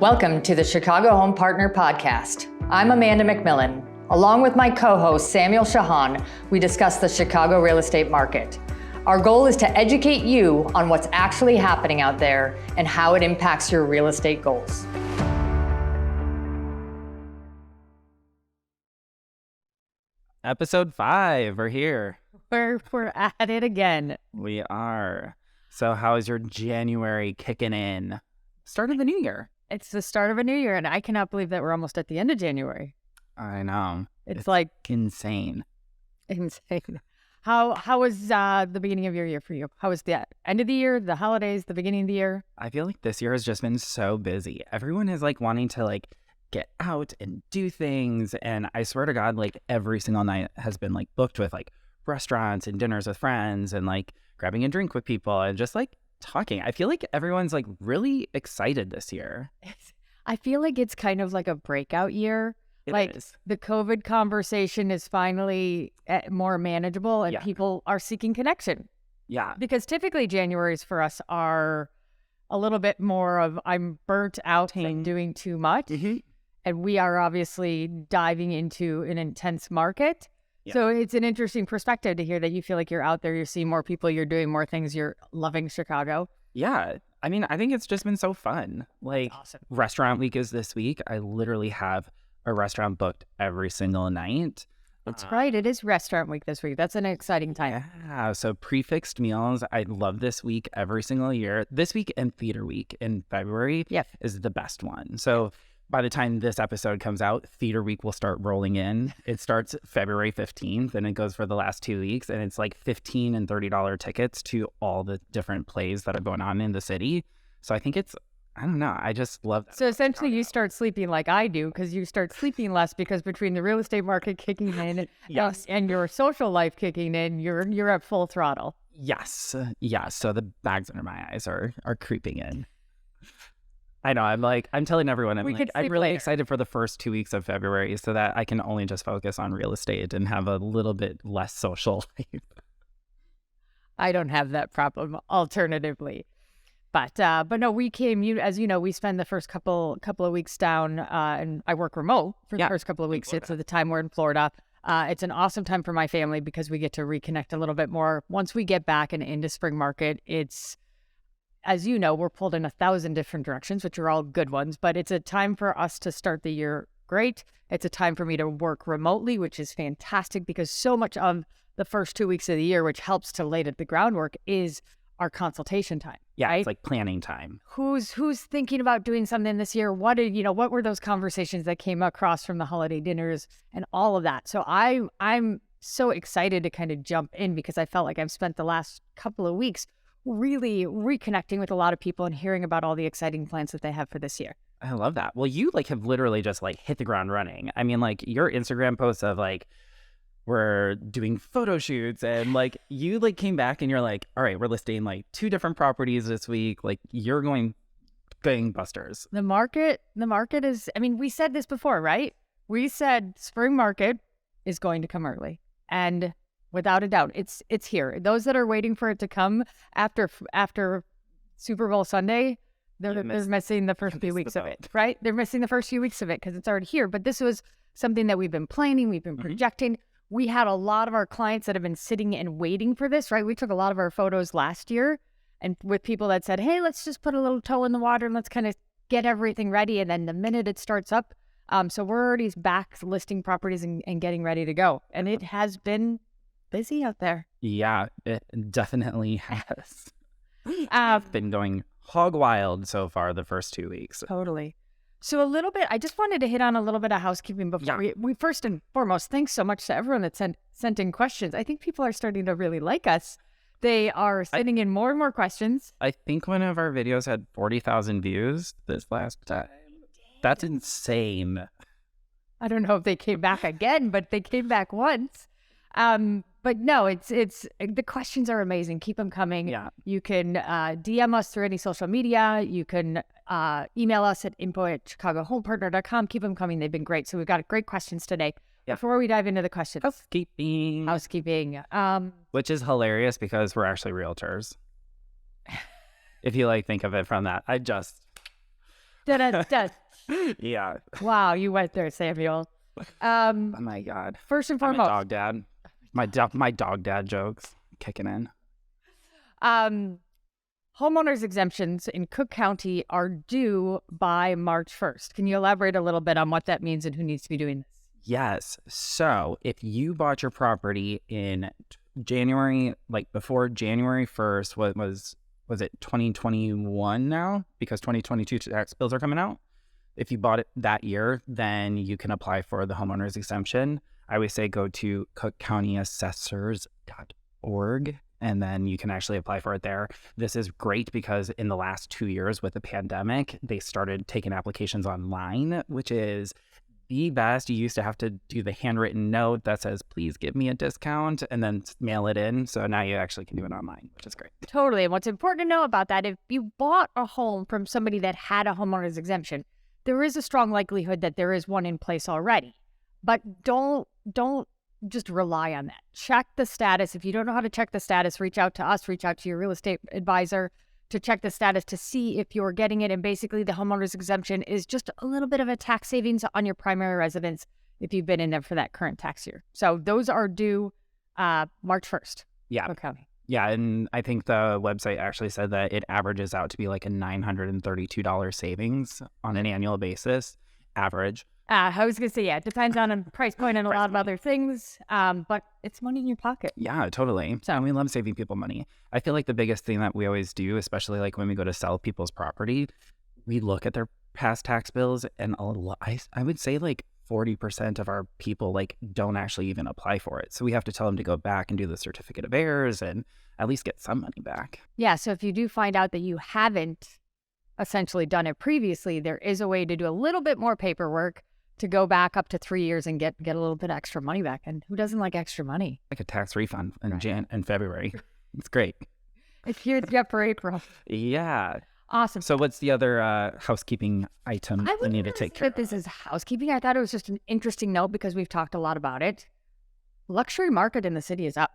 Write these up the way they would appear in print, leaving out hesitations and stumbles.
Welcome to the Chicago Home Partner Podcast. I'm Amanda McMillan. Along with my co-host Samuel Shahan, we discuss the Chicago real estate market. Our goal is to educate you on what's actually happening out there and how it impacts your real estate goals. Episode 5, we're here. We're at it again. We are. So how is your January kicking in? Start of the new year. It's the start of a new year, and I cannot believe that we're almost at the end of January. I know. It's like insane. Insane. How was the beginning of your year for you? How was the end of the year, the holidays, the beginning of the year? I feel like this year has just been so busy. Everyone is like wanting to get out and do things. And I swear to God, every single night has been booked with restaurants and dinners with friends and grabbing a drink with people and just talking. I feel like everyone's really excited this year. I feel like it's kind of like a breakout year. It is. The COVID conversation is finally more manageable and people are seeking connection. Yeah. Because typically Januaries for us are a little bit more of I'm burnt out and doing too much. Mm-hmm. And we are obviously diving into an intense market. Yeah. So it's an interesting perspective to hear that you feel like you're out there, you're seeing more people, you're doing more things, you're loving Chicago. Yeah. I mean, I think it's just been so fun. Awesome. Restaurant week is this week. I literally have a restaurant booked every single night. That's right. It is restaurant week this week. That's an exciting time. Yeah. So prefixed meals. I love this week every single year. This week and theater week in February is the best one. So by the time this episode comes out, theater week will start rolling in. It starts February 15th and it goes for the last 2 weeks. And it's $15 and $30 tickets to all the different plays that are going on in the city. So I think I don't know. I just love that. So essentially you start sleeping like I do because you start sleeping less because between the real estate market kicking in and your social life kicking in, you're at full throttle. Yes. Yeah. So the bags under my eyes are creeping in. I know. I'm telling everyone, I'm really excited for the first 2 weeks of February so that I can only just focus on real estate and have a little bit less social life. I don't have that problem alternatively. But no, we came, as you know, we spend the first couple of weeks down and I work remote for the first couple of weeks. It's the time we're in Florida. It's an awesome time for my family because we get to reconnect a little bit more. Once we get back and into spring market, it's, as you know, we're pulled in 1,000 different directions, which are all good ones, but it's a time for us to start the year great. It's a time for me to work remotely, which is fantastic because so much of the first 2 weeks of the year, which helps to lay the groundwork, is our consultation time. Yeah, right? It's planning time. Who's thinking about doing something this year? What were those conversations that came across from the holiday dinners and all of that? So I'm so excited to kind of jump in because I felt like I've spent the last couple of weeks really reconnecting with a lot of people and hearing about all the exciting plans that they have for this year. I love that. Well, you have literally just hit the ground running. I mean, your Instagram posts of we're doing photo shoots and you came back and you're all right, we're listing 2 different properties this week. You're going gangbusters. The market is, I mean, we said this before, right? We said spring market is going to come early. And without a doubt, it's here. Those that are waiting for it to come after Super Bowl Sunday, they're missing the first few weeks of it, right? They're missing the first few weeks of it because it's already here. But this was something that we've been planning, we've been projecting. We had a lot of our clients that have been sitting and waiting for this, right? We took a lot of our photos last year and with people that said, hey, let's just put a little toe in the water and let's kind of get everything ready. And then the minute it starts up, so we're already back listing properties and getting ready to go. And it has been busy out there. Yeah, it definitely has. I've been going hog wild so far the first 2 weeks. Totally. So a little bit, I just wanted to hit on a little bit of housekeeping before we first and foremost, thanks so much to everyone that sent in questions. I think people are starting to really like us. They are sending in more and more questions. I think one of our videos had 40,000 views this last time. That's insane. I don't know if they came back again, but they came back once. But no, it's the questions are amazing. Keep them coming. Yeah. You can DM us through any social media. You can email us at info@chicagohomepartner.com. Keep them coming. They've been great. So we've got great questions today. Yeah. Before we dive into the questions. Housekeeping. Which is hilarious because we're actually realtors. If you think of it from that. Da-da-da. Yeah. Wow, you went there, Samuel. Oh my God. First and I'm a foremost, dog dad. My dog dad jokes kicking in. homeowners exemptions in Cook County are due by March 1st. Can you elaborate a little bit on what that means and who needs to be doing this? Yes. So if you bought your property in January, like before January 1st, was it 2021 now? Because 2022 tax bills are coming out. If you bought it that year, then you can apply for the homeowners exemption. I always say go to cookcountyassessors.org and then you can actually apply for it there. This is great because in the last 2 years with the pandemic, they started taking applications online, which is the best. You used to have to do the handwritten note that says, please give me a discount, and then mail it in. So now you actually can do it online, which is great. Totally. And what's important to know about that, if you bought a home from somebody that had a homeowner's exemption, there is a strong likelihood that there is one in place already. But don't just rely on that. Check the status. If you don't know how to check the status, reach out to us, reach out to your real estate advisor to check the status to see if you're getting it. And basically the homeowner's exemption is just a little bit of a tax savings on your primary residence if you've been in there for that current tax year. So those are due March 1st. Yeah. Okay. Yeah, and I think the website actually said that it averages out to be like a $932 savings on an annual basis, average. I was going to say, yeah, it depends on a price point and a lot of other things, but it's money in your pocket. Yeah, totally. So we love saving people money. I feel like the biggest thing that we always do, especially like when we go to sell people's property, we look at their past tax bills, and I would say like 40% of our people like don't actually even apply for it. So we have to tell them to go back and do the certificate of errors and at least get some money back. Yeah, so if you do find out that you haven't essentially done it previously, there is a way to do a little bit more paperwork to go back up to 3 years and get a little bit extra money back. And who doesn't like extra money? Like a tax refund in February. It's great. It's here for April. Yeah. Awesome. So what's the other housekeeping item we need to take care of? This is housekeeping. I thought it was just an interesting note because we've talked a lot about it. Luxury market in the city is up.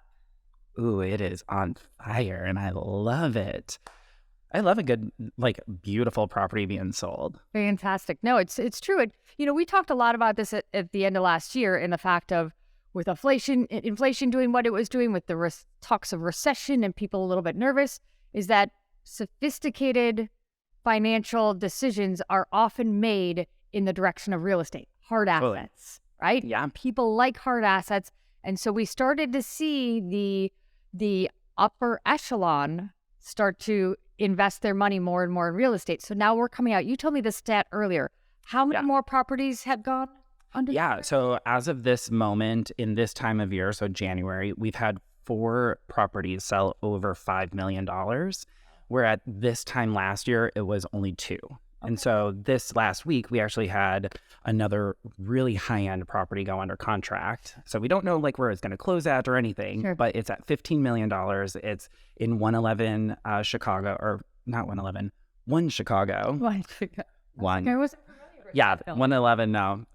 Ooh, it is on fire and I love it. I love a good, like, beautiful property being sold. Fantastic. No, it's true. We talked a lot about this at the end of last year in the fact of with inflation doing what it was doing with the talks of recession and people a little bit nervous, is that sophisticated financial decisions are often made in the direction of real estate, hard assets, right? Yeah. People like hard assets. And so we started to see the upper echelon start to invest their money more and more in real estate. So now we're coming out. You told me the stat earlier. How many more properties have gone under? Yeah. So as of this moment, in this time of year, so January, we've had 4 properties sell over $5 million, where at this time last year, it was only 2. Okay. And so this last week, we actually had another really high-end property go under contract. So we don't know like where it's going to close at or anything, sure, but it's at $15 million. It's in 111 Chicago, or not 111, 1 Chicago. 1 Chicago. One. I wasn't familiar with yeah, that 111 now.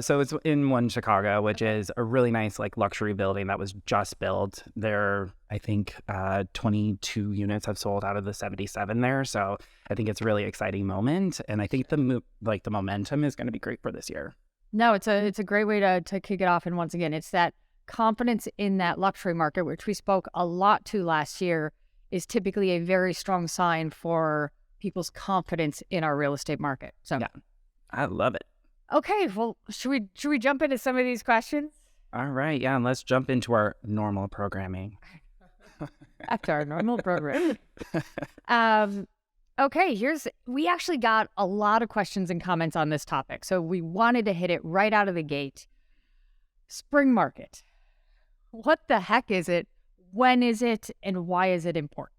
So it's in 1 Chicago, which is a really nice like luxury building that was just built. There, I think 22 units have sold out of the 77 there. So I think it's a really exciting moment. And I think the momentum is going to be great for this year. No, it's a great way to kick it off. And once again, it's that confidence in that luxury market, which we spoke a lot to last year, is typically a very strong sign for people's confidence in our real estate market. So yeah, I love it. Okay, well, should we jump into some of these questions? All right, yeah, and let's jump into our normal programming. Back to our normal program. Okay, we actually got a lot of questions and comments on this topic, so we wanted to hit it right out of the gate. Spring market. What the heck is it? When is it? And why is it important?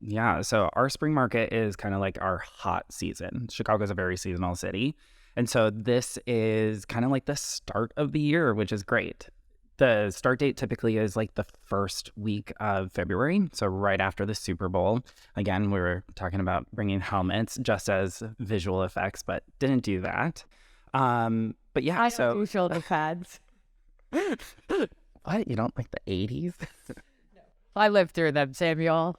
Yeah, so our spring market is kind of like our hot season. Chicago's a very seasonal city. And so this is kind of like the start of the year, which is great. The start date typically is like the first week of February, so right after the Super Bowl. Again, we were talking about bringing helmets just as visual effects, but didn't do that. But yeah, I don't do shoulder pads. What? You don't like the 80s? No. I lived through them, Samuel.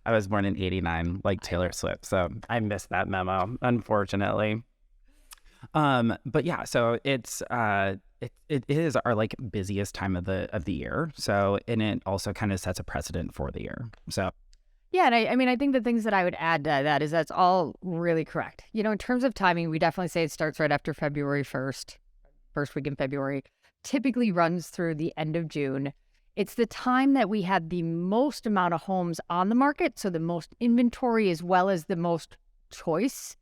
I was born in '89, like Taylor Swift, so I missed that memo, unfortunately. But yeah, so it is our like busiest time of the year. So, and it also kind of sets a precedent for the year. So yeah, and I mean, I think the things that I would add to that is that's all really correct. You know, in terms of timing, we definitely say it starts right after February 1st, first week in February, typically runs through the end of June. It's the time that we have the most amount of homes on the market, so the most inventory as well as the most choice.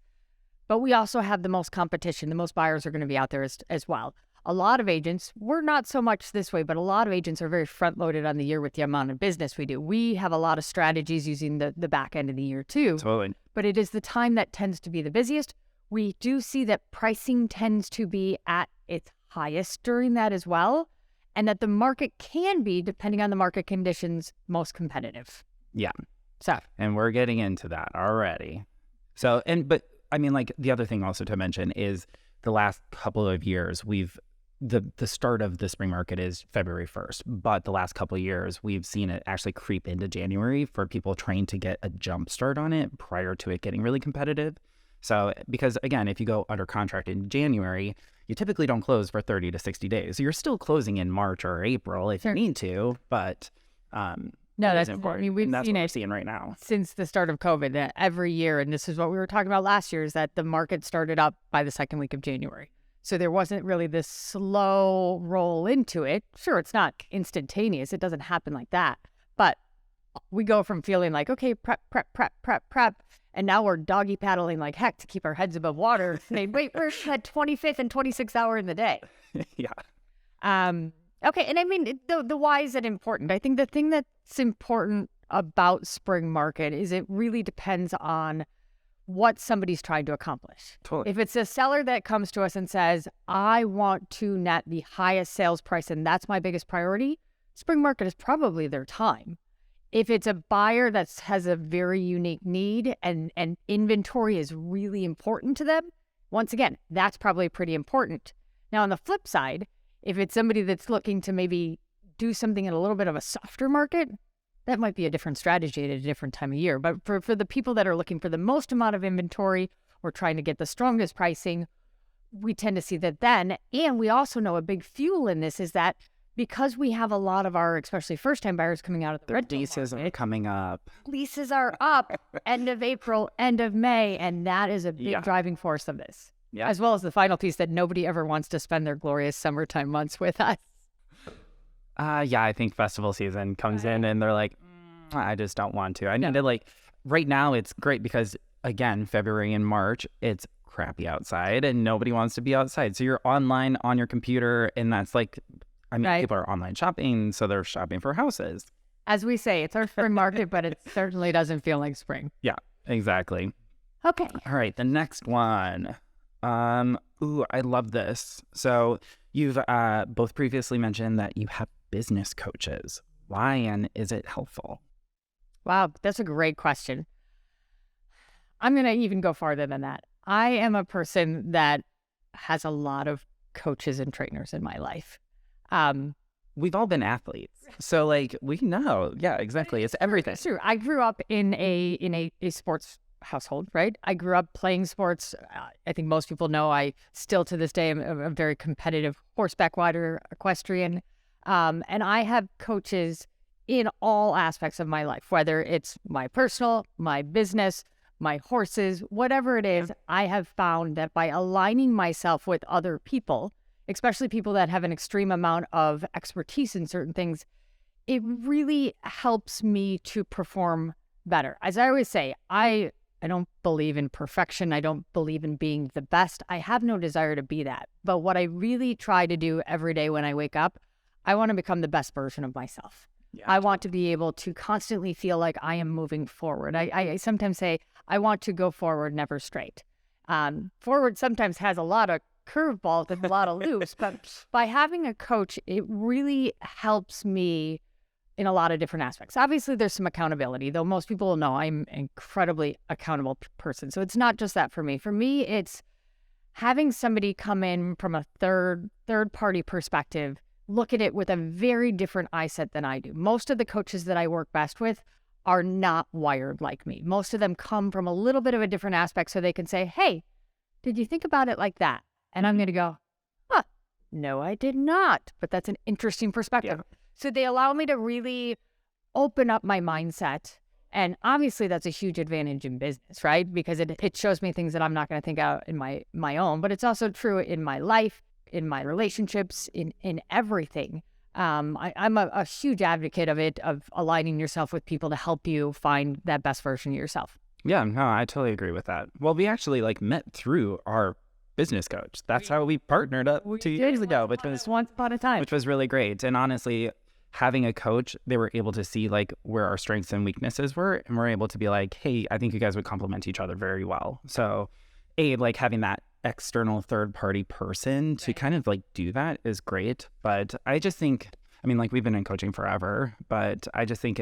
But we also have the most competition. The most buyers are going to be out there as well. A lot of agents, we're not so much this way, but a lot of agents are very front-loaded on the year with the amount of business we do. We have a lot of strategies using the back end of the year too. Totally. But it is the time that tends to be the busiest. We do see that pricing tends to be at its highest during that as well, and that the market can be, depending on the market conditions, most competitive. Yeah. So. And we're getting into that already. So, but I mean, like the other thing also to mention is the last couple of years, the start of the spring market is February 1st, but the last couple of years, we've seen it actually creep into January for people trying to get a jump start on it prior to it getting really competitive. So, because again, if you go under contract in January, you typically don't close for 30 to 60 days. So you're still closing in March or April if you need to, but no, that's important. I mean, we've that's seen what we're it seeing right now since the start of COVID. That every year, and this is what we were talking about last year, is that the market started up by the second week of January. So there wasn't really this slow roll into it. Sure, it's not instantaneous. It doesn't happen like that. But we go from feeling like, okay, prep, and now we're doggy paddling like heck to keep our heads above water. Wait, where's that 25th and 26th hour in the day? Yeah. Okay, and I mean, the why is it important? I think the thing that's important about spring market is it really depends on what somebody's trying to accomplish. Totally. If it's a seller that comes to us and says, I want to net the highest sales price and that's my biggest priority, spring market is probably their time. If it's a buyer that has a very unique need and inventory is really important to them, once again, that's probably pretty important. Now, on the flip side, if it's somebody that's looking to maybe do something in a little bit of a softer market, that might be a different strategy at a different time of year. But for the people that are looking for the most amount of inventory or trying to get the strongest pricing, we tend to see that then. And we also know a big fuel in this is that because we have a lot of our, especially first-time buyers coming out of the rental leases market, are coming up. Leases are up end of April, end of May, and that is a big driving force of this. Yeah. As well as the final piece that nobody ever wants to spend their glorious summertime months with us. Yeah, I think festival season comes in and they're like, I just don't want to. I need to like, right now it's great because again, February and March, it's crappy outside and nobody wants to be outside. So you're online on your computer and that's like, I mean, people are online shopping, so they're shopping for houses. As we say, it's our spring market, but it certainly doesn't feel like spring. Yeah, exactly. Okay. All right, the next one. Ooh, I love this. So you've both previously mentioned that you have business coaches. Why and is it helpful? Wow, that's a great question. I'm going to even go farther than that. I am a person that has a lot of coaches and trainers in my life. We've all been athletes, so like we know. Yeah, exactly. It's everything. It's true. I grew up in a sports household, right? I grew up playing sports. I think most people know I still to this day am a very competitive horseback rider, equestrian, and I have coaches in all aspects of my life, whether it's my personal, my business, my horses, whatever it is. I have found that by aligning myself with other people, especially people that have an extreme amount of expertise in certain things, it really helps me to perform better. As I always say, I don't believe in perfection. I don't believe in being the best. I have no desire to be that. But what I really try to do every day when I wake up, I want to become the best version of myself. Yeah. I want to be able to constantly feel like I am moving forward. I sometimes say, I want to go forward, never straight. Forward sometimes has a lot of curveballs and a lot of loops, but by having a coach, it really helps me in a lot of different aspects. Obviously, there's some accountability, though most people will know I'm an incredibly accountable person. So it's not just that for me. For me, it's having somebody come in from a third party perspective, look at it with a very different eye set than I do. Most of the coaches that I work best with are not wired like me. Most of them come from a little bit of a different aspect, so they can say, hey, did you think about it like that? And I'm going to go, huh, no, I did not. But that's an interesting perspective. Yeah. So they allow me to really open up my mindset. And obviously that's a huge advantage in business, right? Because it shows me things that I'm not going to think out in my own, but it's also true in my life, in my relationships, in everything. I'm a huge advocate of it, of aligning yourself with people to help you find that best version of yourself. Yeah, no, I totally agree with that. Well, we actually met through our business coach. That's how we partnered up 2 years ago, which was once upon a time, which was really great. And honestly, having a coach, they were able to see where our strengths and weaknesses were, and we're able to be like, hey, I think you guys would complement each other very well. So having that external third-party person to kind of do that is great. But I just think, we've been in coaching forever, but I just think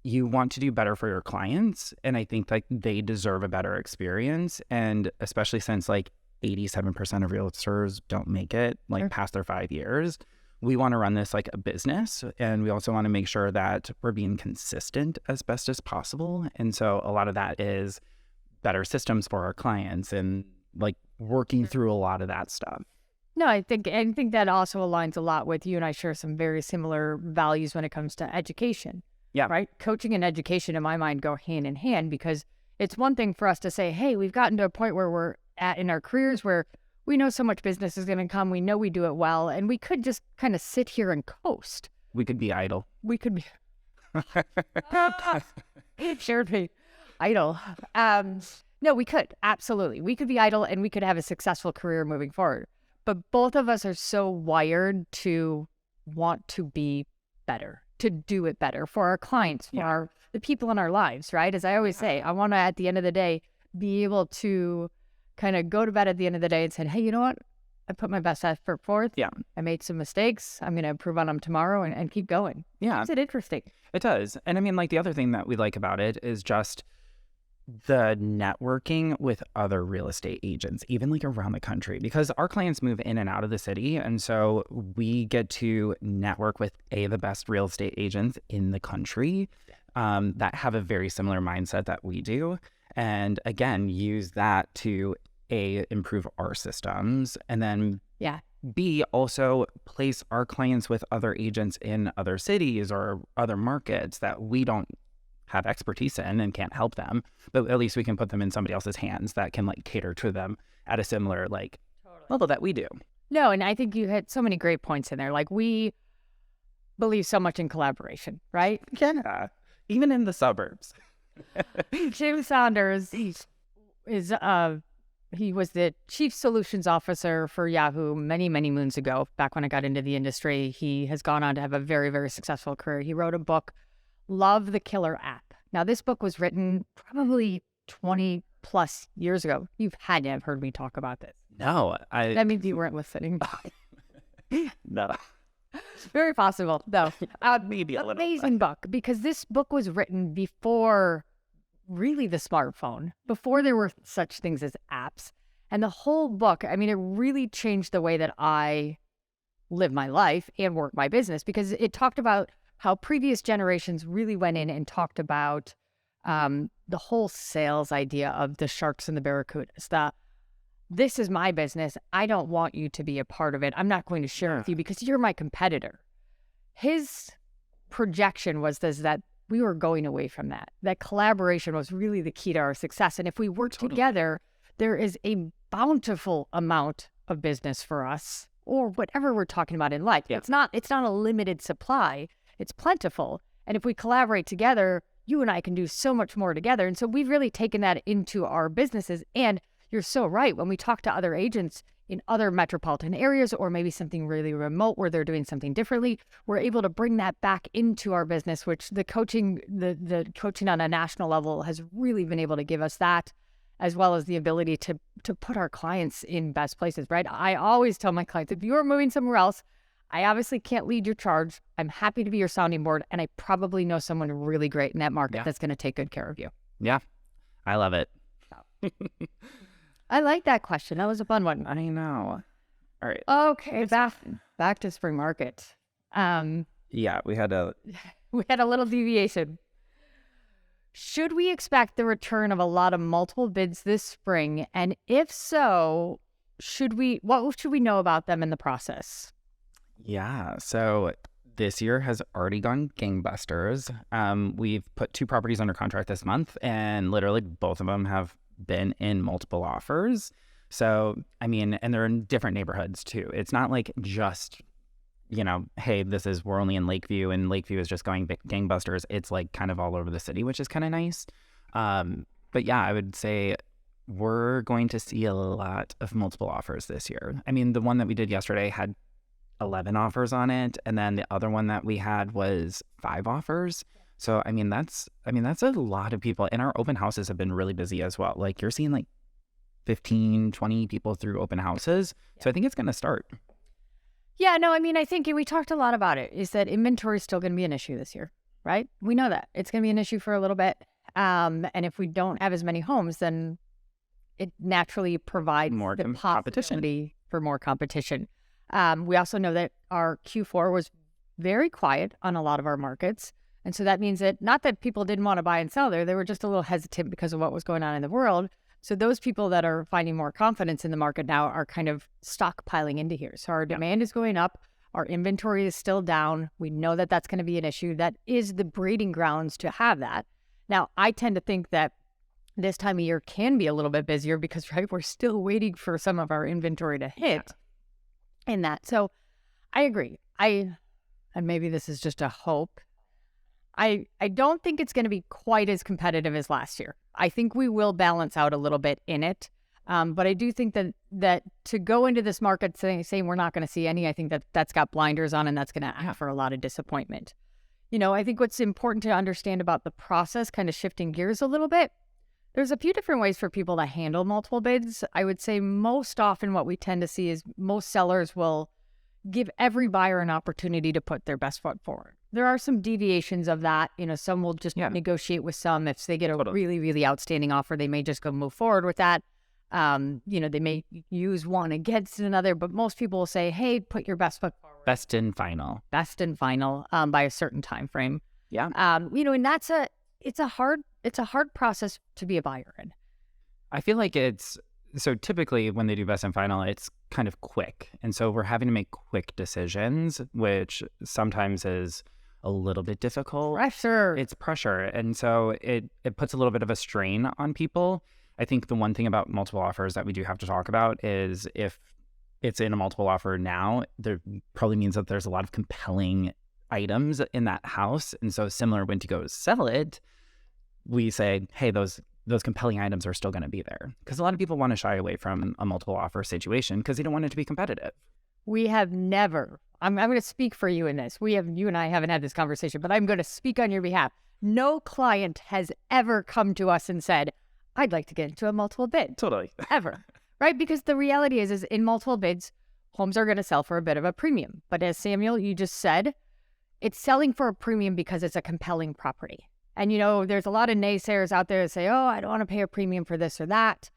you want to do better for your clients, and I think they deserve a better experience. And especially since 87% of realtors don't make it past their 5 years, we want to run this like a business, and we also want to make sure that we're being consistent as best as possible. And so a lot of that is better systems for our clients and working through a lot of that stuff. No, I think that also aligns a lot with you and I share some very similar values when it comes to education. Yeah. Right? Coaching and education in my mind go hand in hand, because it's one thing for us to say, hey, we've gotten to a point where we're at in our careers where we know so much business is going to come. We know we do it well, and we could just kind of sit here and coast. We could be idle. We could be. It shared me. Idle. No, we could. Absolutely. We could be idle and we could have a successful career moving forward. But both of us are so wired to want to be better, to do it better for our clients, for the people in our lives, right? As I always say, I want to, at the end of the day, be able to kind of go to bed at the end of the day and say, hey, you know what? I put my best effort forth. Yeah. I made some mistakes. I'm going to improve on them tomorrow and keep going. Yeah. Is it interesting? It does. And the other thing that we like about it is just the networking with other real estate agents, even around the country, because our clients move in and out of the city. And so we get to network with the best real estate agents in the country that have a very similar mindset that we do. And again, use that to improve our systems, and then B, also place our clients with other agents in other cities or other markets that we don't have expertise in and can't help them, but at least we can put them in somebody else's hands that can cater to them at a similar level that we do. No, and I think you hit so many great points in there. We believe so much in collaboration, right? Yeah, even in the suburbs. Jim Saunders, he was the chief solutions officer for Yahoo many, many moons ago, back when I got into the industry. He has gone on to have a very, very successful career. He wrote a book, Love the Killer App. Now, this book was written probably 20 plus years ago. You've had to have heard me talk about this. No. That means you weren't listening. No. Very possible. No. Maybe a little. Amazing book, because this book was written before really the smartphone, before there were such things as apps. And the whole book, it really changed the way that I live my life and work my business, because it talked about how previous generations really went in and talked about the whole sales idea of the sharks and the barracudas. This is my business. I don't want you to be a part of it. I'm not going to share with you because you're my competitor. His projection was that we were going away from that. That collaboration was really the key to our success. And if we work together, there is a bountiful amount of business for us, or whatever we're talking about in life. Yeah. It's not a limited supply. It's plentiful. And if we collaborate together, you and I can do so much more together. And so we've really taken that into our businesses. And you're so right. When we talk to other agents in other metropolitan areas, or maybe something really remote where they're doing something differently, we're able to bring that back into our business, which the coaching on a national level has really been able to give us that, as well as the ability to put our clients in best places, right? I always tell my clients, if you're moving somewhere else, I obviously can't lead your charge. I'm happy to be your sounding board, and I probably know someone really great in that market that's going to take good care of you. Yeah, I love it. I like that question. That was a fun one. I know. All right. Okay, back to spring market. Yeah, we had We had a little deviation. Should we expect the return of a lot of multiple bids this spring? And if so, what should we know about them in the process? Yeah, so this year has already gone gangbusters. We've put 2 properties under contract this month, and literally both of them have been in multiple offers. So, I mean, and they're in different neighborhoods too. It's not like just, hey, we're only in Lakeview and Lakeview is just going gangbusters. It's like kind of all over the city, which is kind of nice. But yeah, I would say we're going to see a lot of multiple offers this year. I mean, the one that we did yesterday had 11 offers on it, and then the other one that we had was 5 offers. So I mean that's a lot of people, and our open houses have been really busy as well. Like you're seeing like 15, 20 people through open houses. Yeah. So I think it's going to start. Yeah, no, I mean, I think we talked a lot about it, is that inventory is still going to be an issue this year, right? We know that it's going to be an issue for a little bit. And if we don't have as many homes, then it naturally provides more the competition for more competition. We also know that our Q4 was very quiet on a lot of our markets. And so that means that not that people didn't want to buy and sell there, they were just a little hesitant because of what was going on in the world. So those people that are finding more confidence in the market now are kind of stockpiling into here. So our demand is going up. Our inventory is still down. We know that that's going to be an issue. That is the breeding grounds to have that. Now, I tend to think that this time of year can be a little bit busier because, right, we're still waiting for some of our inventory to hit in that. So I agree. And maybe this is just a hope. I don't think it's going to be quite as competitive as last year. I think we will balance out a little bit in it. But I do think that to go into this market saying we're not going to see any, I think that's got blinders on, and that's going to act for a lot of disappointment. I think what's important to understand about the process, kind of shifting gears a little bit, there's a few different ways for people to handle multiple bids. I would say most often what we tend to see is most sellers will give every buyer an opportunity to put their best foot forward. There are some deviations of that. Some will just negotiate with some. If they get a really, really outstanding offer, they may just go move forward with that. They may use one against another, but most people will say, hey, put your best foot forward. Best and final by a certain time frame. Yeah. And it's a hard process to be a buyer in. I feel like so typically when they do best and final, it's kind of quick. And so we're having to make quick decisions, which sometimes is a little bit difficult. Pressure. It's pressure. And so it puts a little bit of a strain on people. I think the one thing about multiple offers that we do have to talk about is if it's in a multiple offer now, there probably means that there's a lot of compelling items in that house. And so similar when to go sell it, we say, hey, those compelling items are still going to be there. Because a lot of people want to shy away from a multiple offer situation because they don't want it to be competitive. We have never, I'm going to speak for you in this. You and I haven't had this conversation, but I'm going to speak on your behalf. No client has ever come to us and said, I'd like to get into a multiple bid. Totally. Ever. Right? Because the reality is in multiple bids, homes are going to sell for a bit of a premium. But as Samuel, you just said, it's selling for a premium because it's a compelling property. And, there's a lot of naysayers out there that say, oh, I don't want to pay a premium for this or that.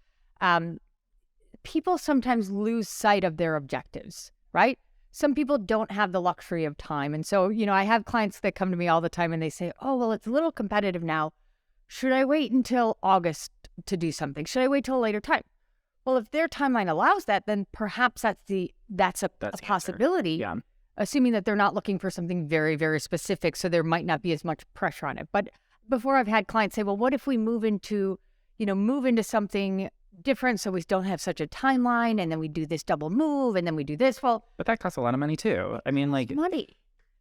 People sometimes lose sight of their objectives, right? Some people don't have the luxury of time. And so, I have clients that come to me all the time and they say, oh, well, it's a little competitive now. Should I wait until August to do something? Should I wait till a later time? Well, if their timeline allows that, then perhaps that's a possibility. Yeah. Assuming that they're not looking for something very, very specific, so there might not be as much pressure on it. But before I've had clients say, well, what if we move into something different so we don't have such a timeline, and then we do this double move, and then we do this? Well, but that costs a lot of money too. I mean, like money.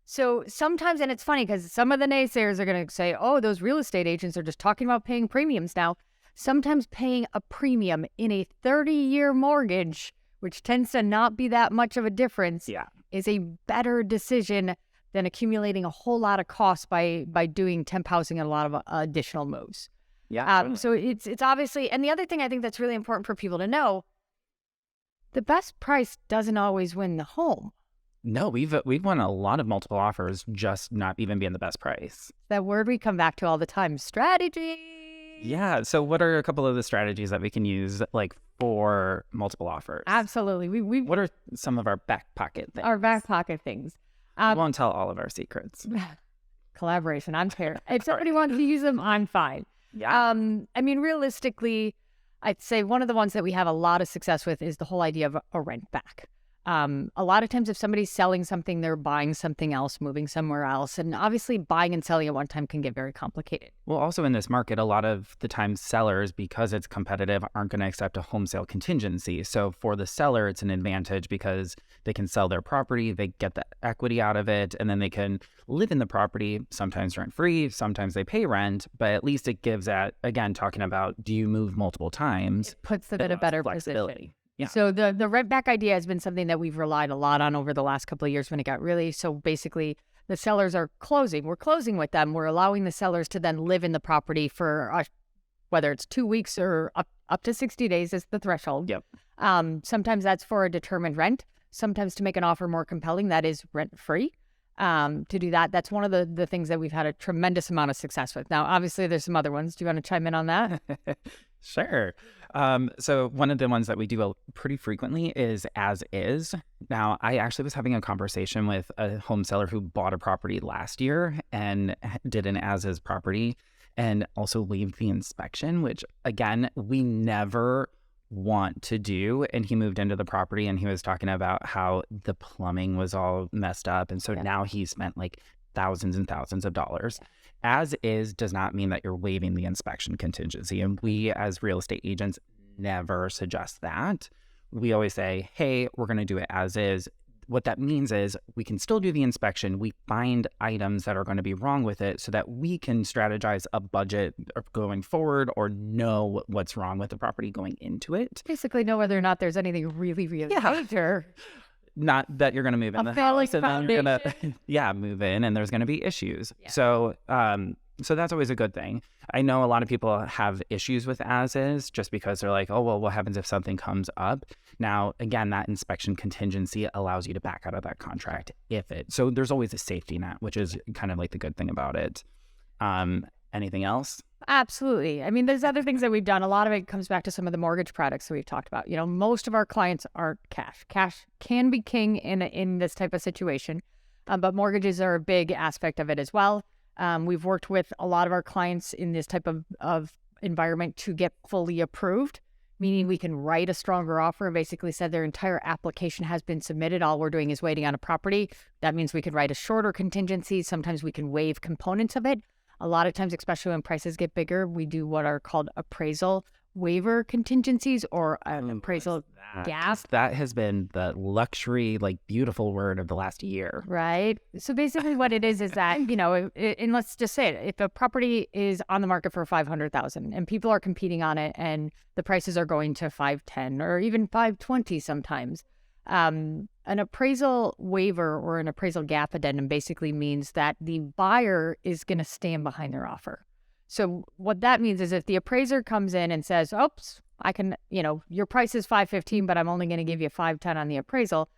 So sometimes, and it's funny because some of the naysayers are going to say, oh, those real estate agents are just talking about paying premiums now. Sometimes paying a premium in a 30-year mortgage, which tends to not be that much of a difference, is a better decision than accumulating a whole lot of costs by doing temp housing and a lot of additional moves. Yeah. So it's obviously, and the other thing I think that's really important for people to know, the best price doesn't always win the home. No, we've won a lot of multiple offers, just not even being the best price. That word we come back to all the time, strategy. Yeah. So what are a couple of the strategies that we can use for multiple offers? Absolutely. What are some of our back pocket things? Our back pocket things. We won't tell all of our secrets. collaboration. I'm fair. If somebody wants to use them, I'm fine. Yeah. I mean, realistically, I'd say one of the ones that we have a lot of success with is the whole idea of a rent back. A lot of times if somebody's selling something, they're buying something else, moving somewhere else. And obviously buying and selling at one time can get very complicated. Well, also in this market, a lot of the time sellers, because it's competitive, aren't going to accept a home sale contingency. So for the seller, it's an advantage because they can sell their property, they get the equity out of it, and then they can live in the property, sometimes rent-free, sometimes they pay rent, but at least it gives that, again, talking about do you move multiple times? It puts them in a better position. Yeah. So the rent back idea has been something that we've relied a lot on over the last couple of years when it got really, so basically the sellers are closing. We're closing with them. We're allowing the sellers to then live in the property for whether it's 2 weeks or up to 60 days is the threshold. Yep. Sometimes that's for a determined rent. Sometimes to make an offer more compelling, that is rent-free. To do that, that's one of the things that we've had a tremendous amount of success with. Now, obviously, there's some other ones. Do you want to chime in on that? Sure. So one of the ones that we do pretty frequently is as is. Now, I actually was having a conversation with a home seller who bought a property last year and did an as is property and also waived the inspection, which again, we never want to do. And he moved into the property and he was talking about how the plumbing was all messed up. And so now he spent like thousands and thousands of dollars. As is does not mean that you're waiving the inspection contingency. And we as real estate agents never suggest that. We always say, hey, we're going to do it as is. What that means is we can still do the inspection. We find items that are going to be wrong with it so that we can strategize a budget going forward or know what's wrong with the property going into it. Basically know whether or not there's anything really major. Not that you're going to move in the house and then you're going to move in and there's going to be issues. Yeah. So that's always a good thing. I know a lot of people have issues with as is just because they're like, oh, well, what happens if something comes up? Now, again, that inspection contingency allows you to back out of that contract so there's always a safety net, which is kind of like the good thing about it. Anything else? Absolutely. I mean, there's other things that we've done. A lot of it comes back to some of the mortgage products that we've talked about. You know, most of our clients aren't cash. Cash can be king in this type of situation, but mortgages are a big aspect of it as well. We've worked with a lot of our clients in this type of environment to get fully approved, meaning we can write a stronger offer and basically said their entire application has been submitted. All we're doing is waiting on a property. That means we could write a shorter contingency. Sometimes we can waive components of it. A lot of times, especially when prices get bigger, we do what are called appraisal waiver contingencies or an appraisal gap. That has been the luxury, like beautiful word of the last year. Right. So basically what it is that, you know, and let's just say it, if a property is on the market for $500,000 and people are competing on it and the prices are going to $510 or even $520 sometimes, an appraisal waiver or an appraisal gap addendum basically means that the buyer is going to stand behind their offer. So what that means is if the appraiser comes in and says, oops, I can, you know, your price is $515, but I'm only going to give you $510 on the appraisal,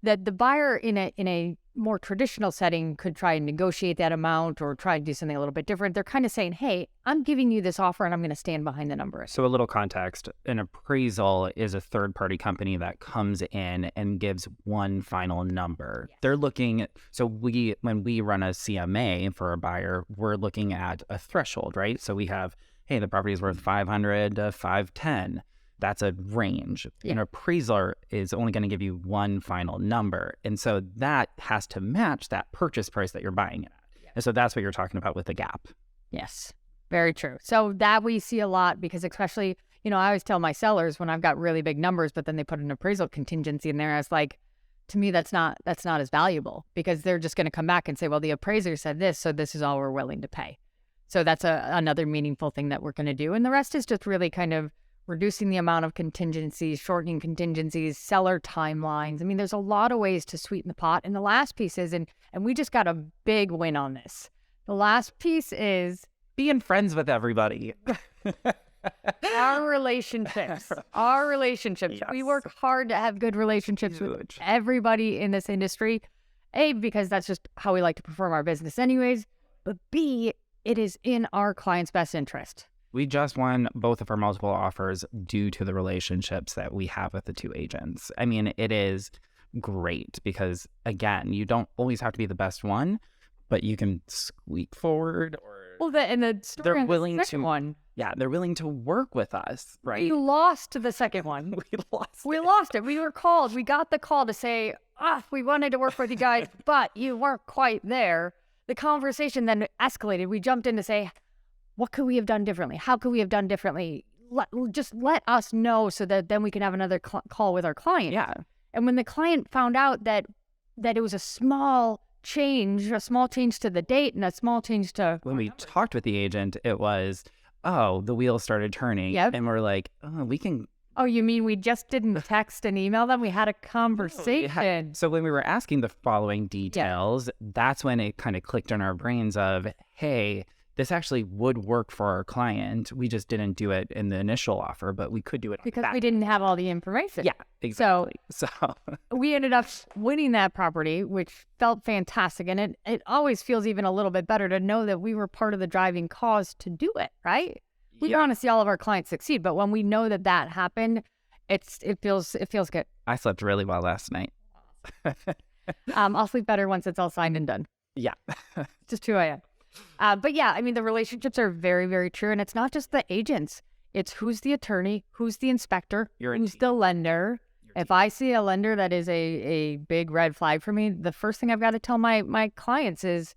that the buyer in a more traditional setting could try and negotiate that amount or try and do something a little bit different. They're kind of saying, hey, I'm giving you this offer and I'm going to stand behind the number. So a little context, an appraisal is a third-party company that comes in and gives one final number. Yes. They're looking, so when we run a CMA for a buyer, we're looking at a threshold, right? So we have, hey, the property is worth $500 to $510. That's a range. Yeah. An appraiser is only going to give you one final number. And so that has to match that purchase price that you're buying it at. Yeah. And so that's what you're talking about with the gap. Yes, very true. So that we see a lot because especially, you know, I always tell my sellers when I've got really big numbers, but then they put an appraisal contingency in there, I was like, to me, that's not as valuable because they're just going to come back and say, well, the appraiser said this, so this is all we're willing to pay. So that's another meaningful thing that we're going to do. And the rest is just really kind of reducing the amount of contingencies, shortening contingencies, seller timelines. I mean, there's a lot of ways to sweeten the pot. And the last piece is, and we just got a big win on this. The last piece is being friends with everybody. Our relationships. Yes. We work hard to have good relationships with everybody in this industry. A, because that's just how we like to perform our business anyways. But B, it is in our client's best interest. We just won both of our multiple offers due to the relationships that we have with the two agents. I mean, it is great because, again, you don't always have to be the best one, but you can squeak forward or and the story they're on willing the to second one. Yeah, they're willing to work with us, right? We lost the second one. We lost it. We were called. We got the call to say, we wanted to work with you guys, but you weren't quite there. The conversation then escalated. We jumped in to say, what could we have done differently? How could we have done differently? Just let us know so that then we can have another call with our client. Yeah. And when the client found out that it was a small change to the date and a small change to... When we talked with the agent, it was, the wheels started turning. Yep. And we're like, we can... Oh, you mean we just didn't text and email them? We had a conversation. So when we were asking the following details, that's when it kind of clicked in our brains of, hey, this actually would work for our client. We just didn't do it in the initial offer, but we could do it because we didn't have all the information. Yeah, exactly. So we ended up winning that property, which felt fantastic. And it always feels even a little bit better to know that we were part of the driving cause to do it, right? We want to see all of our clients succeed, but when we know that happened, it feels good. I slept really well last night. I'll sleep better once it's all signed and done. Yeah. Just who I am. But yeah, I mean, the relationships are very, very true. And it's not just the agents. It's who's the attorney, who's the inspector, who's the lender. If I see a lender that is a big red flag for me, the first thing I've got to tell my clients is,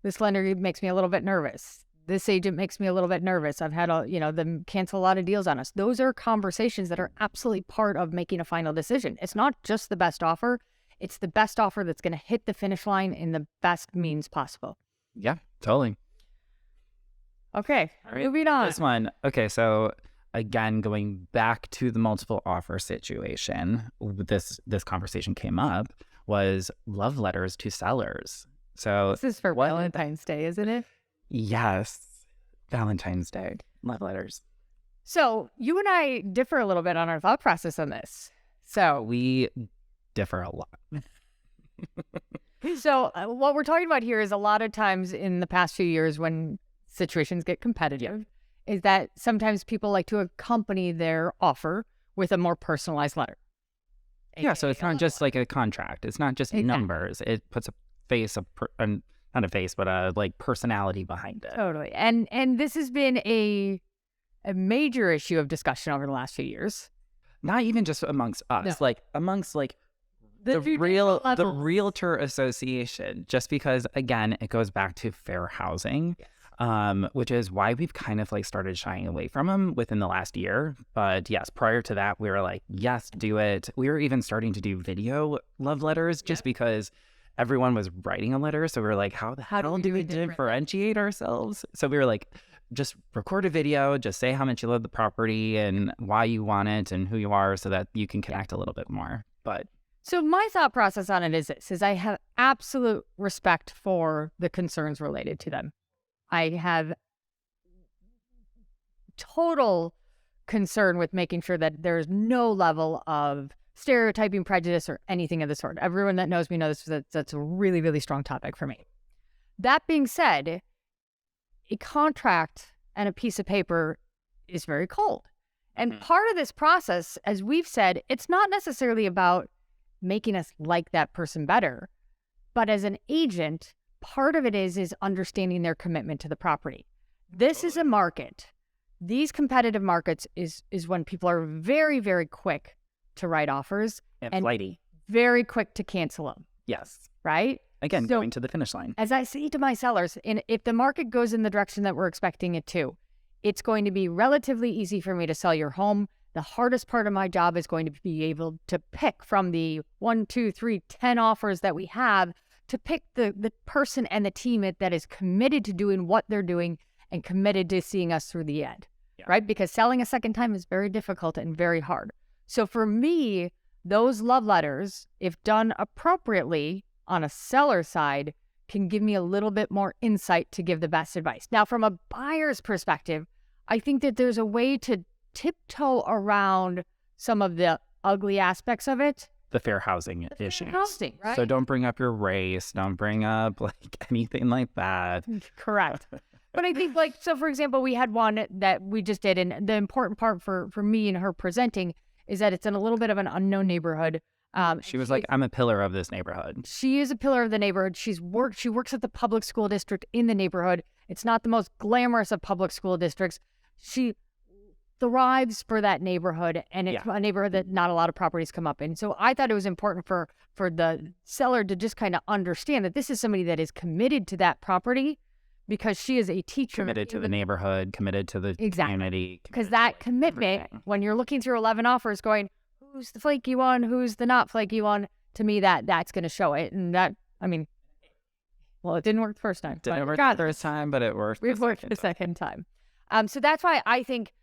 this lender makes me a little bit nervous. This agent makes me a little bit nervous. I've had them cancel a lot of deals on us. Those are conversations that are absolutely part of making a final decision. It's not just the best offer. It's the best offer that's going to hit the finish line in the best means possible. Yeah, totally. Okay, all right. Moving on. This one. Okay, so again, going back to the multiple offer situation, this conversation came up was love letters to sellers. So this is for Valentine's Day, isn't it? Yes, Valentine's Day, love letters. So you and I differ a little bit on our thought process on this. So we differ a lot. So what we're talking about here is a lot of times in the past few years when situations get competitive, is that sometimes people like to accompany their offer with a more personalized letter. Yeah, so it's not just like a contract. It's not just numbers. It puts a face, not a face, but a like personality behind it. Totally. And this has been a major issue of discussion over the last few years. Not even just amongst us, like amongst like the realtor association, just because again, it goes back to fair housing, which is why we've kind of like started shying away from them within the last year. But yes, prior to that, we were like, yes, do it. We were even starting to do video love letters just because everyone was writing a letter. So we were like, how the hell do we differentiate ourselves? So we were like, just record a video, just say how much you love the property and why you want it and who you are so that you can connect a little bit more. But so my thought process on it is this, is I have absolute respect for the concerns related to them. I have total concern with making sure that there's no level of stereotyping, prejudice, or anything of the sort. Everyone that knows me knows that's a really, really strong topic for me. That being said, a contract and a piece of paper is very cold. And part of this process, as we've said, it's not necessarily about making us like that person better. But as an agent, part of it is understanding their commitment to the property. This is a market. These competitive markets is when people are very, very quick to write offers and flighty, very quick to cancel them. Yes. Right? Again, going to the finish line. As I say to my sellers, if the market goes in the direction that we're expecting it to, it's going to be relatively easy for me to sell your home. The hardest part of my job is going to be able to pick from the 1, 2, 3, 10 offers that we have to pick the person and the team that is committed to doing what they're doing and committed to seeing us through the end, right? Because selling a second time is very difficult and very hard. So for me, those love letters, if done appropriately on a seller side, can give me a little bit more insight to give the best advice. Now, from a buyer's perspective, I think that there's a way to tiptoe around some of the ugly aspects of it. The fair housing issues. Housing, right? So don't bring up your race. Don't bring up like anything like that. Correct. But I think so for example, we had one that we just did. And the important part for me and her presenting is that it's in a little bit of an unknown neighborhood. She was like, I'm a pillar of this neighborhood. She is a pillar of the neighborhood. She works at the public school district in the neighborhood. It's not the most glamorous of public school districts. She thrives for that neighborhood, and it's a neighborhood that not a lot of properties come up in. So I thought it was important for the seller to just kind of understand that this is somebody that is committed to that property, because she is a teacher. Committed to the neighborhood, committed to the community. Because that commitment, when you're looking through 11 offers going, who's the flaky one, who's the not flaky one, to me that's going to show it. And that, I mean, well, it didn't work the first time. Didn't work the first time, but it worked. It worked the second time. So that's why I think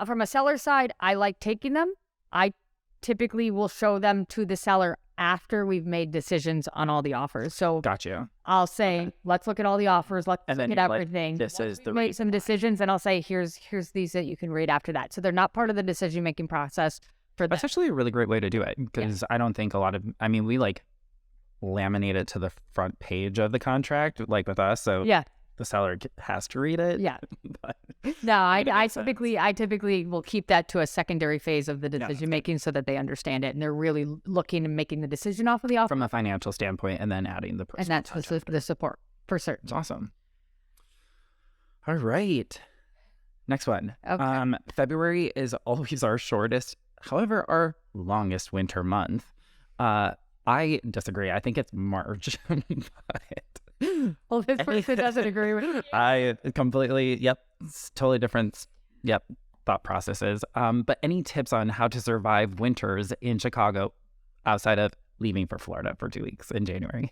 from a seller side, I like taking them. I typically will show them to the seller after we've made decisions on all the offers. So got you. I'll say, let's look at all the offers. Let's look at everything. This is the make some decisions, and I'll say, here's these that you can read after that. So they're not part of the decision making process for them. That's actually a really great way to do it, because I don't think we like laminate it to the front page of the contract, like with us. So the seller has to read it. Yeah. No, I typically will keep that to a secondary phase of the decision making, so that they understand it and they're really looking and making the decision off of the offer from a financial standpoint, and then adding the personal and that's the support for certain. It's awesome. All right. Next one. Okay. February is always our shortest, however, our longest winter month. I disagree. I think it's March. Well, this person doesn't agree with me. I completely, it's totally different, thought processes. But any tips on how to survive winters in Chicago outside of leaving for Florida for 2 weeks in January?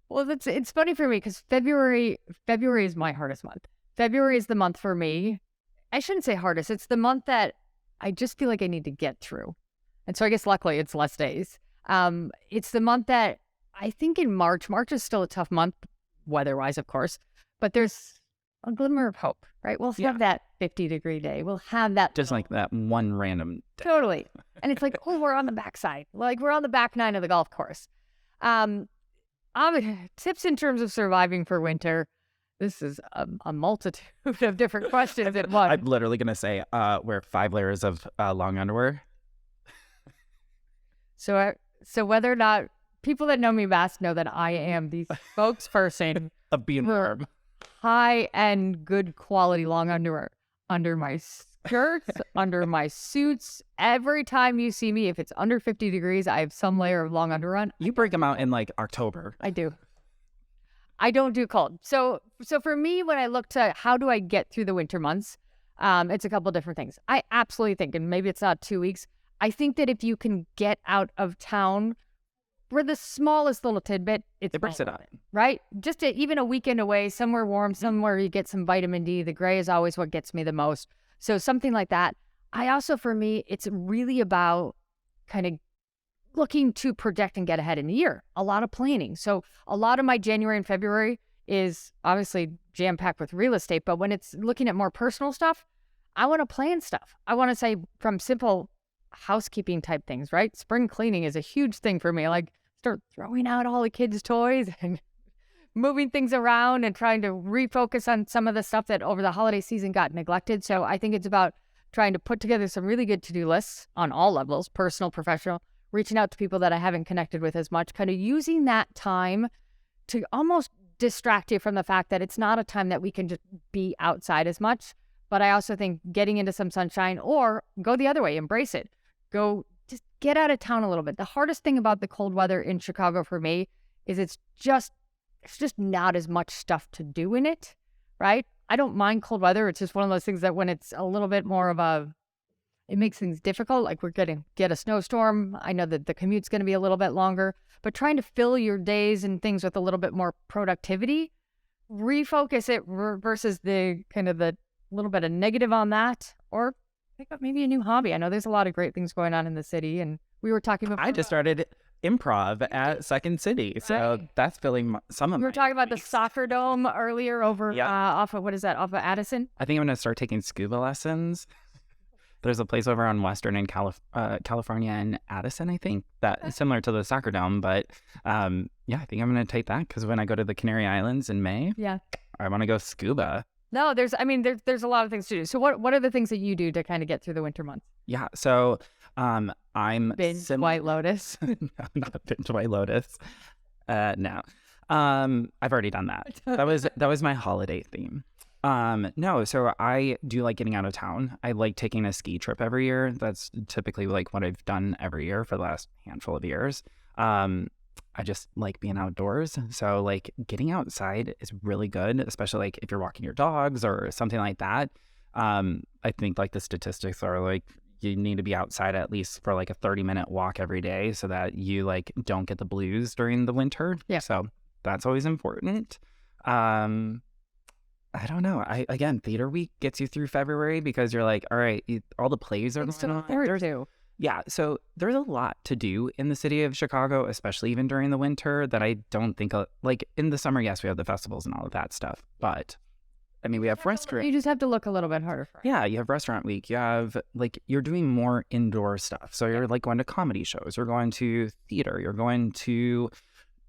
Well, it's funny for me, because February is my hardest month. February is the month for me. I shouldn't say hardest. It's the month that I just feel like I need to get through. And so I guess luckily it's less days. It's the month that I think in March is still a tough month, weather-wise, of course, but there's a glimmer of hope, right? We'll have that 50-degree day. We'll have that. Just like that one random day. Totally. And it's like, oh, we're on the backside. Like, we're on the back nine of the golf course. Tips in terms of surviving for winter. This is a multitude of different questions at once. I'm literally going to say wear 5 layers of long underwear. So whether or not people that know me best know that I am the spokesperson of being warm. High-end, good quality long underwear under my skirts, under my suits. Every time you see me, if it's under 50 degrees, I have some layer of long underwear on. You break them out in like October. I do. I don't do cold. So for me, when I look to how do I get through the winter months, it's a couple different things. I absolutely think, and maybe it's not 2 weeks, I think that if you can get out of town for the smallest little tidbit, it breaks it up. Right? Just even a weekend away, somewhere warm, somewhere you get some vitamin D. The gray is always what gets me the most. So something like that. I also, for me, it's really about kind of looking to project and get ahead in the year. A lot of planning. So a lot of my January and February is obviously jam-packed with real estate, but when it's looking at more personal stuff, I want to plan stuff. I want to say from simple housekeeping type things, right? Spring cleaning is a huge thing for me. Like, start throwing out all the kids' toys and moving things around and trying to refocus on some of the stuff that over the holiday season got neglected. So I think it's about trying to put together some really good to-do lists on all levels, personal, professional, reaching out to people that I haven't connected with as much, kind of using that time to almost distract you from the fact that it's not a time that we can just be outside as much. But I also think getting into some sunshine, or go the other way, embrace it. Go just get out of town a little bit. The hardest thing about the cold weather in Chicago for me is it's just not as much stuff to do in it, right? I don't mind cold weather. It's just one of those things that when it's a little bit more of it makes things difficult. Like, we're going to get a snowstorm. I know that the commute's going to be a little bit longer, but trying to fill your days and things with a little bit more productivity, refocus it versus the kind of the little bit of negative on that, or pick up maybe a new hobby. I know there's a lot of great things going on in the city, and we were talking about. I just started improv at Second City, so that's filling some of. We were talking about the soccer dome earlier over off of off of Addison. I think I'm going to start taking scuba lessons. There's a place over on Western and California and Addison, I think, that is similar to the soccer dome. But I think I'm going to take that, because when I go to the Canary Islands in May, I want to go scuba. No, there's a lot of things to do. So what are the things that you do to kind of get through the winter months? Yeah. So I'm Binge White Lotus. No, not binge White Lotus. No. I've already done that. That was my holiday theme. No, so I do like getting out of town. I like taking a ski trip every year. That's typically like what I've done every year for the last handful of years. I just like being outdoors. So like getting outside is really good, especially like if you're walking your dogs or something like that. I think like the statistics are like you need to be outside at least for like a 30-minute walk every day so that you like don't get the blues during the winter. Yeah. So that's always important. I don't know. Again, theater week gets you through February because you're like, all right, all the plays are going on. Yeah, so there's a lot to do in the city of Chicago, especially even during the winter, that I don't think, like in the summer, yes, we have the festivals and all of that stuff. But, I mean, we have restaurant. You just have to look a little bit harder for it. Yeah, you have restaurant week. You have, like, you're doing more indoor stuff. So you're, like, going to comedy shows. You're going to theater. You're going to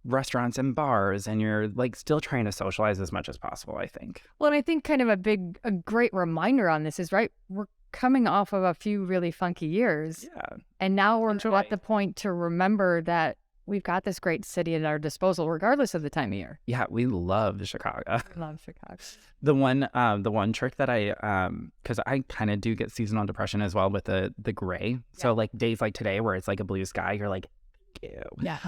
restaurants and bars. And you're, like, still trying to socialize as much as possible, I think. Well, and I think kind of a great reminder on this is, right, we're coming off of a few really funky years. Yeah. And now we're at the point to remember that we've got this great city at our disposal, regardless of the time of year. Yeah, we love Chicago. Love Chicago. The one trick that because I kind of do get seasonal depression as well with the gray. Yeah. So like days like today where it's like a blue sky, you're like, ew. Yeah.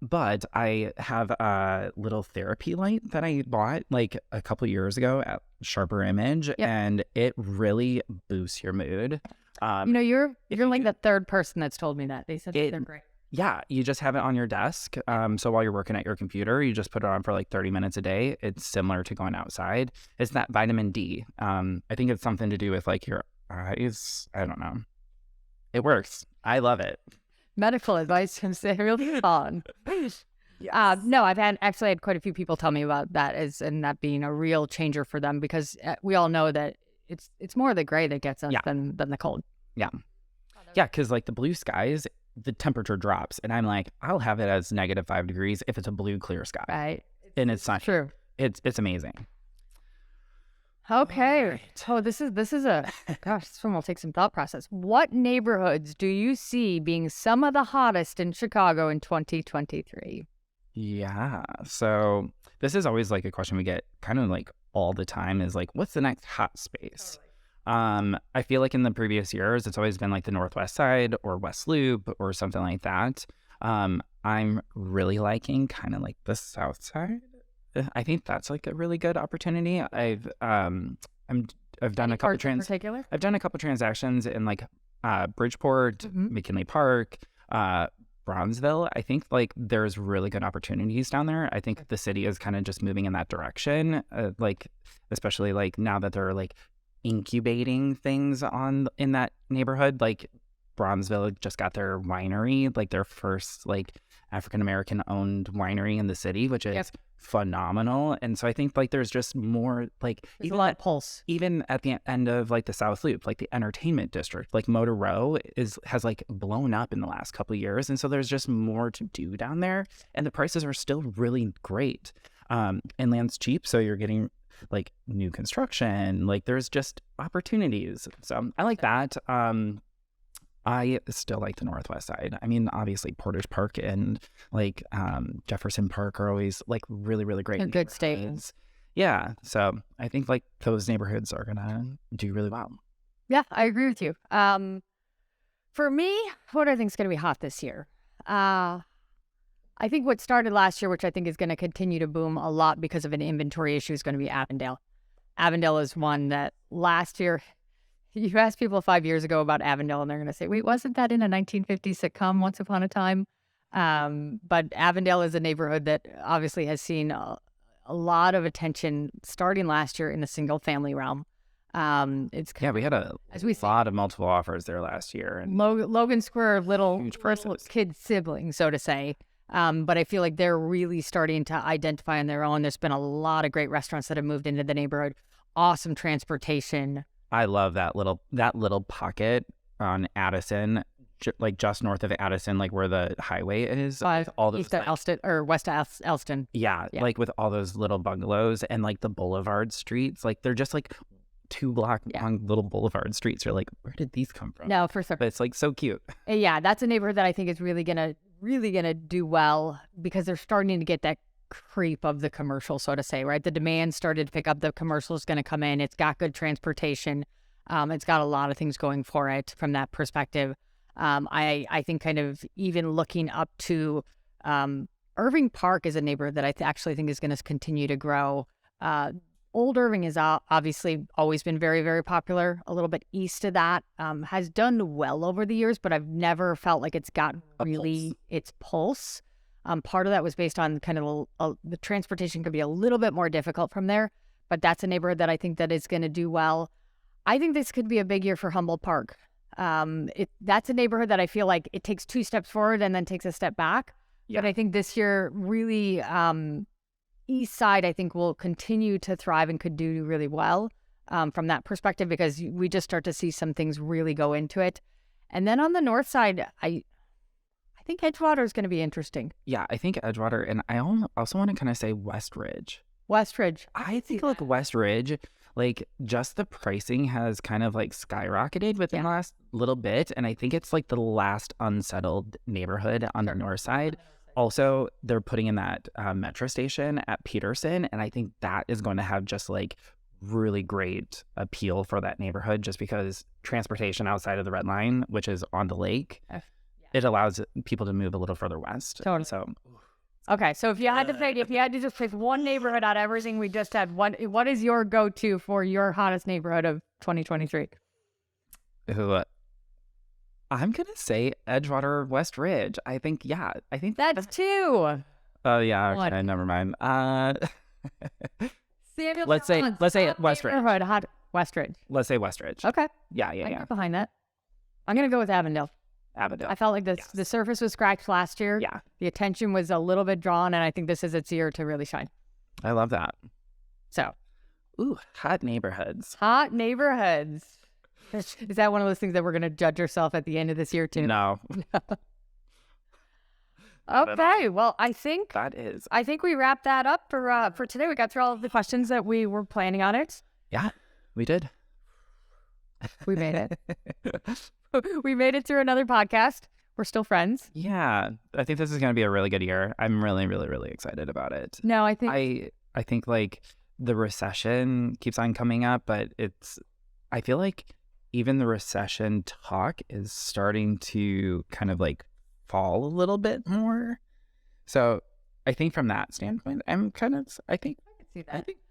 But I have a little therapy light that I bought like a couple years ago at Sharper Image, and it really boosts your mood. You're like the third person that's told me that. They said they're great. Yeah, you just have it on your desk. So while you're working at your computer, you just put it on for like 30 minutes a day. It's similar to going outside. It's that vitamin D. I think it's something to do with like your eyes. I don't know. It works. I love it. Medical advice can say really fun. Yes. No, I've had quite a few people tell me about that and that being a real changer for them because we all know that it's more the gray that gets us than the cold. Yeah. Yeah, because like the blue skies, the temperature drops and I'm like, I'll have it as -5 degrees if it's a blue clear sky. Right. And it's not true. It's amazing. Okay. Right. Oh, this is a gosh, this one will take some thought process. What neighborhoods do you see being some of the hottest in Chicago in 2023? Yeah. So this is always like a question we get kind of like all the time is like, what's the next hot space? Totally. I feel like in the previous years, it's always been like the Northwest Side or West Loop or something like that. I'm really liking kind of like the South Side. I think that's like a really good opportunity. I've done a couple I've done a couple transactions in like Bridgeport, McKinley Park, Bronzeville. I think like there's really good opportunities down there. I think the city is kind of just moving in that direction. Like especially like now that they're like incubating things in that neighborhood. Like Bronzeville just got their winery, like their first like African-American owned winery in the city, which is phenomenal. And so I think like there's just more like there's a lot of pulse. Even at the end of like the South Loop, like the entertainment district, like Motor Row has like blown up in the last couple of years. And so there's just more to do down there. And the prices are still really great. And land's cheap, so you're getting like new construction. Like there's just opportunities. So I like that. I still like the Northwest Side. I mean, obviously Porter's Park and like Jefferson Park are always like really, really great. And good stations. Yeah. So I think like those neighborhoods are going to do really well. Yeah, I agree with you. For me, what I think is going to be hot this year? I think what started last year, which I think is going to continue to boom a lot because of an inventory issue, is going to be Avondale. Avondale is one that last year... You ask people 5 years ago about Avondale, and they're going to say, wait, wasn't that in a 1950s sitcom Once Upon a Time? But Avondale is a neighborhood that obviously has seen a lot of attention starting last year in the single-family realm. We had a lot of multiple offers there last year. And Logan Square, little kid sibling, so to say. But I feel like they're really starting to identify on their own. There's been a lot of great restaurants that have moved into the neighborhood. Awesome transportation. I love that little pocket on Addison, like just north of Addison, like where the highway is. All those East of Elston or West of Elston. Yeah, like with all those little bungalows and like the boulevard streets, like they're just like 2 block long little boulevard streets. You're like, where did these come from? No, for sure. But it's like so cute. Yeah, that's a neighborhood that I think is really gonna do well because they're starting to get that creep of the commercial, so to say, right? The demand started to pick up. The commercial is going to come in. It's got good transportation. It's got a lot of things going for it from that perspective. I think kind of even looking up to Irving Park is a neighborhood that I actually think is going to continue to grow. Old Irving has obviously always been very, very popular. A little bit east of that has done well over the years, but I've never felt like it's got really its pulse. Part of that was based on kind of the transportation could be a little bit more difficult from there, but that's a neighborhood that I think that is going to do well. I think this could be a big year for Humboldt Park. That's a neighborhood that I feel like it takes 2 steps forward and then takes a step back. Yeah. But I think this year really East Side, I think, will continue to thrive and could do really well from that perspective because we just start to see some things really go into it. And then on the North Side, I think Edgewater is going to be interesting. Yeah, I think Edgewater, and I also want to kind of say West Ridge. I think like West Ridge, like just the pricing has kind of like skyrocketed within the last little bit. And I think it's like the last unsettled neighborhood on the North Side. Also, they're putting in that metro station at Peterson. And I think that is going to have just like really great appeal for that neighborhood just because transportation outside of the Red Line, which is on the lake, it allows people to move a little further west. Totally. So, okay, so if you had to just pick one neighborhood out of everything we just had, what is your go-to for your hottest neighborhood of 2023? I'm gonna say Edgewater, West Ridge. I think that's 2. Oh yeah, okay, never mind. Let's say West Ridge. Hot West Ridge. Let's say West Ridge. Okay. Yeah. I get behind that. I'm gonna go with Avondale. I felt like the surface was scratched last year. Yeah. The attention was a little bit drawn, and I think this is its year to really shine. I love that. So. Hot neighborhoods. Is that one of those things that we're going to judge ourselves at the end of this year, too? No. Okay. Well, I think we wrapped that up for today. We got through all of the questions that we were planning on it. Yeah, we did. We made it. We made it through another podcast. We're still friends. Yeah. I think this is going to be a really good year. I'm really, really, really excited about it. No, I think like the recession keeps on coming up, but I feel like even the recession talk is starting to kind of like fall a little bit more. So I think from that standpoint, I think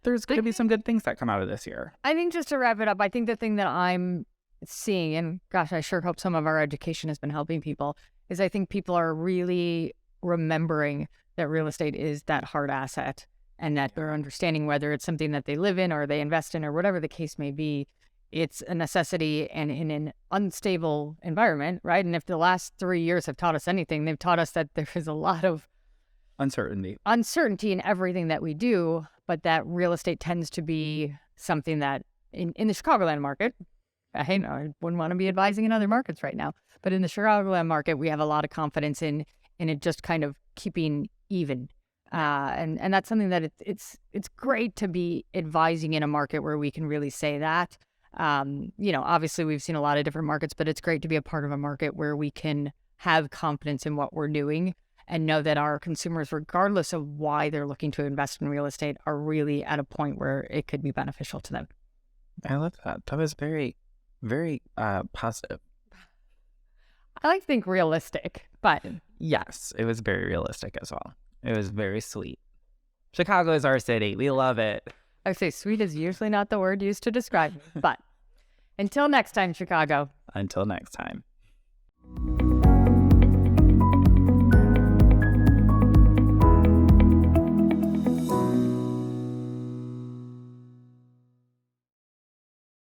there's going to be some good things that come out of this year. I think just to wrap it up, I think the thing that I'm seeing, and gosh, I sure hope some of our education has been helping people, is I think people are really remembering that real estate is that hard asset and that they're understanding whether it's something that they live in or they invest in or whatever the case may be. It's a necessity and in an unstable environment, right? And if the last 3 years have taught us anything, they've taught us that there is a lot of uncertainty in everything that we do, but that real estate tends to be something that in the Chicagoland market, I wouldn't want to be advising in other markets right now, but in the Chicagoland market, we have a lot of confidence in it just kind of keeping even. And that's something that it's great to be advising in a market where we can really say that. Obviously we've seen a lot of different markets, but it's great to be a part of a market where we can have confidence in what we're doing and know that our consumers, regardless of why they're looking to invest in real estate, are really at a point where it could be beneficial to them. I love that. That was very, very positive. I like to think realistic, but yes, it was very realistic as well. It was very sweet. Chicago is our city. We love it. I would say sweet is usually not the word used to describe me, but until next time, Chicago. Until next time.